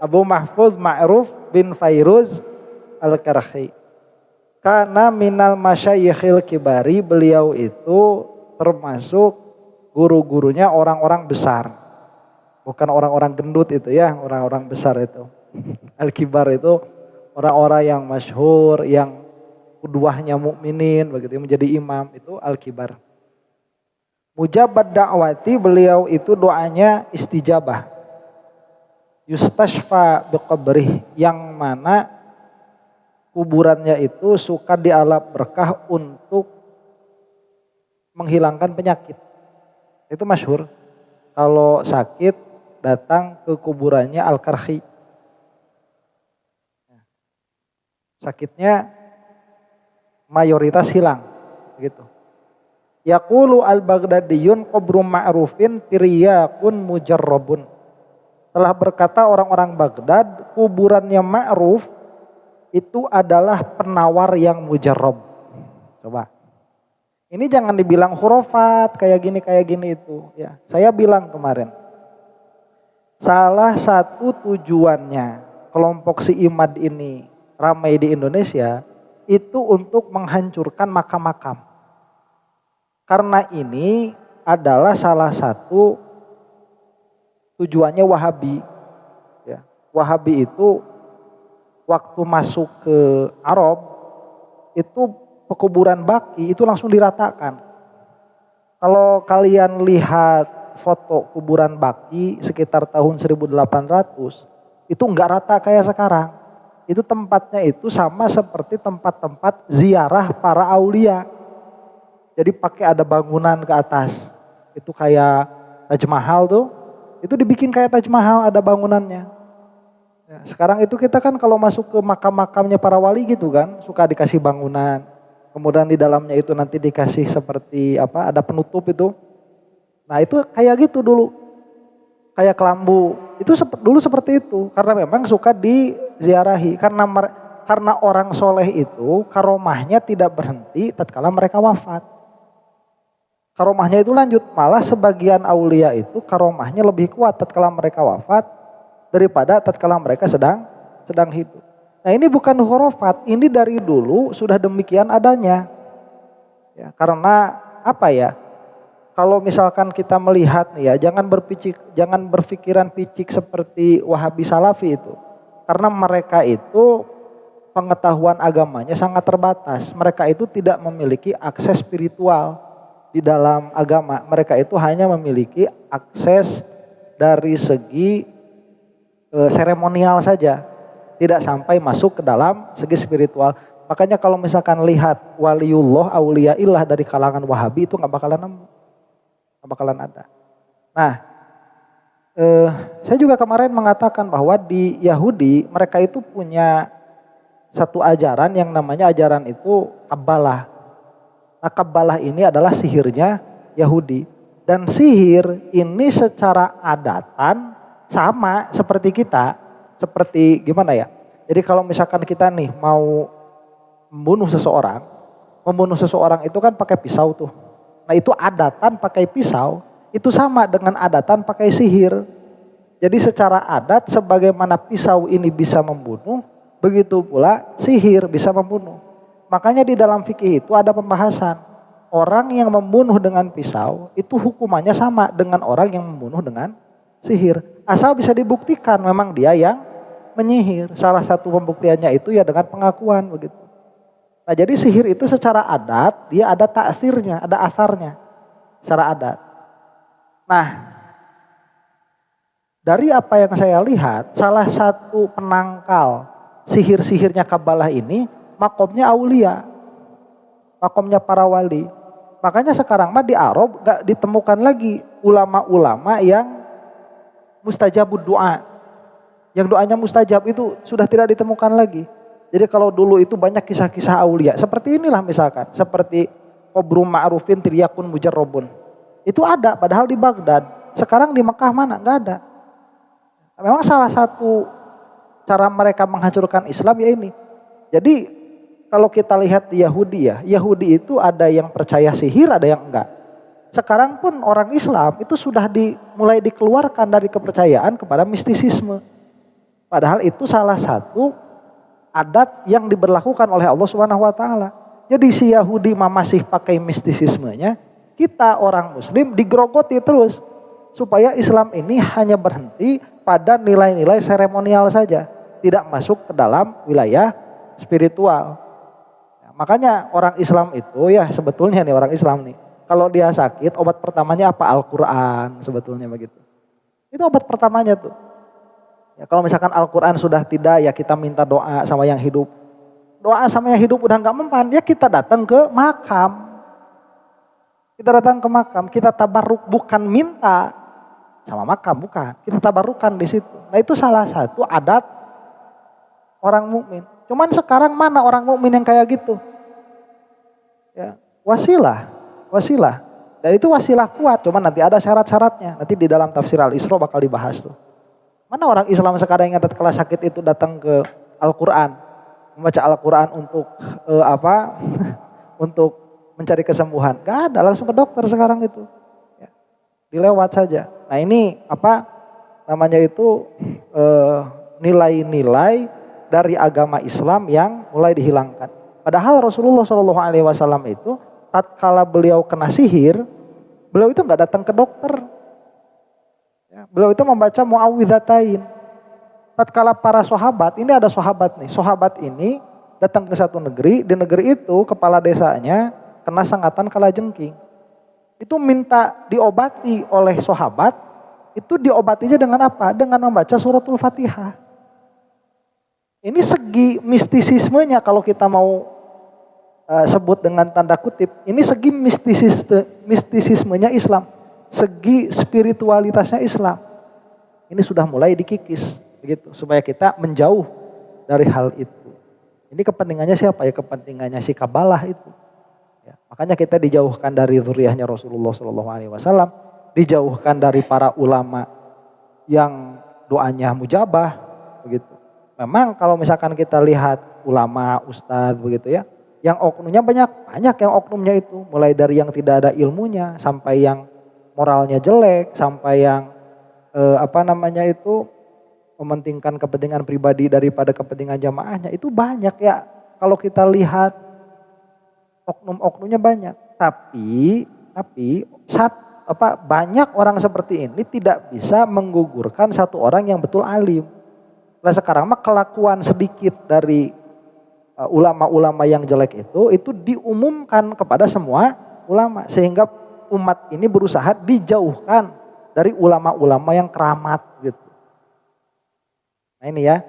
Abu Mahfuz Ma'ruf bin Fairuz Al-Karhi. Karena minal masyayikhil kibari, beliau itu termasuk guru-gurunya orang-orang besar. Bukan orang-orang gendut itu ya, orang-orang besar itu. Al-kibar itu orang-orang yang masyhur, yang qudwahnya mukminin begitu, menjadi imam, itu al-kibar. Mujabad da'wati, beliau itu doanya istijabah. Yustashfa biqabrih, yang mana kuburannya itu suka dialap berkah untuk menghilangkan penyakit. Itu masyhur. Kalau sakit datang ke kuburannya Al-Karhi. Sakitnya mayoritas hilang gitu. Yaqulu al-Baghdadiyun qabrum ma'rufin tiryaqun mujarrabun. Telah berkata orang-orang Baghdad, kuburannya Ma'ruf itu adalah penawar yang mujarrab. Coba. Ini jangan dibilang khurafat kayak gini itu ya. Saya bilang kemarin. Salah satu tujuannya kelompok si Imad ini ramai di Indonesia itu untuk menghancurkan makam-makam. Karena ini adalah salah satu tujuannya Wahabi. Ya. Wahabi itu waktu masuk ke Arab itu pekuburan baki itu langsung diratakan. Kalau kalian lihat foto kuburan baki sekitar tahun 1800 itu enggak rata kayak sekarang. Itu tempatnya itu sama seperti tempat-tempat ziarah para aulia. Jadi pakai ada bangunan ke atas. Itu kayak Taj Mahal tuh. Itu dibikin kayak Taj Mahal, ada bangunannya. Ya, sekarang itu kita kan kalau masuk ke makam-makamnya para wali gitu kan, suka dikasih bangunan. Kemudian di dalamnya itu nanti dikasih seperti apa, ada penutup itu. Nah itu kayak gitu dulu. Kayak kelambu. Itu dulu seperti itu. Karena memang suka diziarahi. Karena orang soleh itu karomahnya tidak berhenti tatkala mereka wafat. Karomahnya itu lanjut, malah sebagian aulia itu karomahnya lebih kuat tatkala mereka wafat daripada tatkala mereka sedang hidup. Nah ini bukan khurafat, ini dari dulu sudah demikian adanya. Ya, karena apa ya? Kalau misalkan kita melihat nih ya, jangan berpikiran picik seperti Wahabi Salafi itu. Karena mereka itu pengetahuan agamanya sangat terbatas. Mereka itu tidak memiliki akses spiritual di dalam agama. Mereka itu hanya memiliki akses dari segi seremonial saja, tidak sampai masuk ke dalam segi spiritual. Makanya kalau misalkan lihat waliullah, auliaillah dari kalangan Wahabi itu nggak bakalan ada. Nah, saya juga kemarin mengatakan bahwa di Yahudi mereka itu punya satu ajaran yang namanya ajaran itu Kabbalah. Nah, Kabbalah ini adalah sihirnya Yahudi. Dan sihir ini secara adatan sama seperti kita. Seperti gimana ya? Jadi kalau misalkan kita nih mau membunuh seseorang itu kan pakai pisau tuh. Nah itu adatan pakai pisau, itu sama dengan adatan pakai sihir. Jadi secara adat sebagaimana pisau ini bisa membunuh, begitu pula sihir bisa membunuh. Makanya di dalam fikih itu ada pembahasan. Orang yang membunuh dengan pisau itu hukumannya sama dengan orang yang membunuh dengan sihir. Asal bisa dibuktikan memang dia yang menyihir. Salah satu pembuktiannya itu ya dengan pengakuan begitu. Nah jadi sihir itu secara adat dia ada taksirnya, ada asarnya secara adat. Nah dari apa yang saya lihat salah satu penangkal sihir-sihirnya Kabbalah ini makomnya aulia, makomnya para wali. Makanya sekarang mah di Arab gak ditemukan lagi ulama-ulama yang mustajabud doa. Yang doanya mustajab itu sudah tidak ditemukan lagi. Jadi kalau dulu itu banyak kisah-kisah aulia. Seperti inilah misalkan. Seperti Qabrum Ma'rufin Tiryakun Mujarrabun. Itu ada padahal di Baghdad. Sekarang di Mekah mana? Gak ada. Memang salah satu cara mereka menghancurkan Islam ya ini. Jadi kalau kita lihat di Yahudi ya, Yahudi itu ada yang percaya sihir, ada yang enggak. Sekarang pun orang Islam itu sudah mulai dikeluarkan dari kepercayaan kepada mistisisme. Padahal itu salah satu adat yang diberlakukan oleh Allah Subhanahu wa taala. Jadi si Yahudi masih pakai mistisismenya, kita orang muslim digrogoti terus supaya Islam ini hanya berhenti pada nilai-nilai seremonial saja, tidak masuk ke dalam wilayah spiritual. Makanya orang Islam itu ya sebetulnya nih orang Islam nih, kalau dia sakit obat pertamanya apa? Al-Quran sebetulnya begitu. Itu obat pertamanya tuh. Ya, kalau misalkan Al-Quran sudah tidak, ya kita minta doa sama yang hidup. Doa sama yang hidup udah nggak mempan, ya kita datang ke makam. Kita datang ke makam, kita tabarruk, bukan minta sama makam, bukan. Kita tabarukan di situ. Nah itu salah satu adat orang mukmin. Cuman sekarang mana orang mukmin yang kayak gitu? Ya, wasilah. Dan itu wasilah kuat, cuman nanti ada syarat-syaratnya. Nanti di dalam tafsir Al-Isra bakal dibahas tuh. Mana orang Islam sekarang yang kalau sakit itu datang ke Al-Quran, membaca Al-Quran untuk untuk mencari kesembuhan? Gak ada, langsung ke dokter sekarang itu. Ya, dilewat saja. Nah ini namanya itu nilai-nilai dari agama Islam yang mulai dihilangkan. Padahal Rasulullah SAW itu tatkala beliau kena sihir, beliau itu nggak datang ke dokter. Ya, beliau itu membaca muawwidzatain. Tatkala para sahabat, ini ada sahabat nih, sahabat ini datang ke satu negeri, di negeri itu kepala desanya kena sengatan kalajengking. Itu minta diobati oleh sahabat, itu diobatinya dengan apa? Dengan membaca suratul Fatihah. Ini segi mistisismenya kalau kita mau sebut dengan tanda kutip, ini segi mistisismenya Islam. Segi spiritualitasnya Islam ini sudah mulai dikikis begitu supaya kita menjauh dari hal itu. Ini kepentingannya siapa ya? Kepentingannya si Kabalah itu. Ya, makanya kita dijauhkan dari zuriyahnya Rasulullah SAW, dijauhkan dari para ulama yang doanya mujabah begitu. Memang kalau misalkan kita lihat ulama, ustadz begitu ya, yang oknumnya banyak yang oknumnya itu, mulai dari yang tidak ada ilmunya sampai yang moralnya jelek, sampai yang mementingkan kepentingan pribadi daripada kepentingan jamaahnya, itu banyak ya. Kalau kita lihat oknum-oknumnya banyak, tapi banyak orang seperti ini tidak bisa menggugurkan satu orang yang betul alim. Nah sekarang mah kelakuan sedikit dari ulama-ulama yang jelek itu diumumkan kepada semua ulama, sehingga umat ini berusaha dijauhkan dari ulama-ulama yang keramat gitu. Nah ini ya,